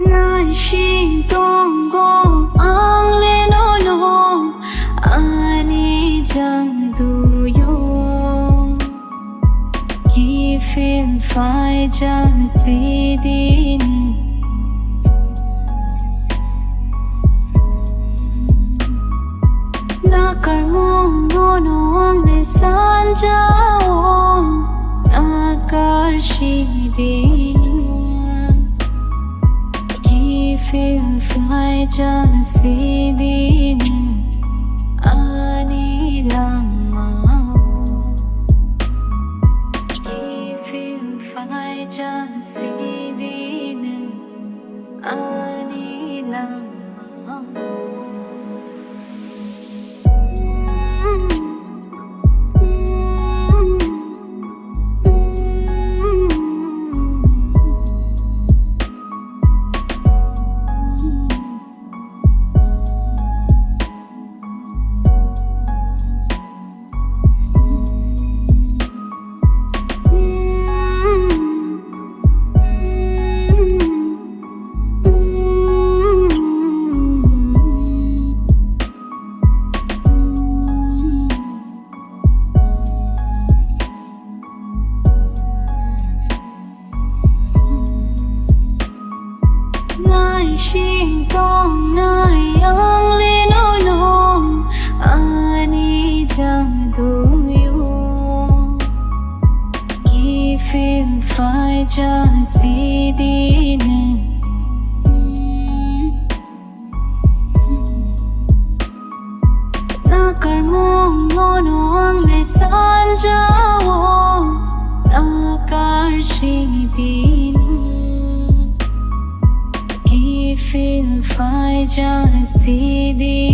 Lại xin tông cô ang lên nó ani chẳng đủ yo khi phim phải chẳng gì đi na kar mong no ang de san jao na kar shi di khi phim phải chẳng gì đi ani lama khi phim phải chẳng gì đi ani lama xin tông nai ang lên nó ani chẳng đủ yo khi phim phải chẳng gì đi na kar mong no ang le san jao na kar shi đi phim phải chẳng gì đi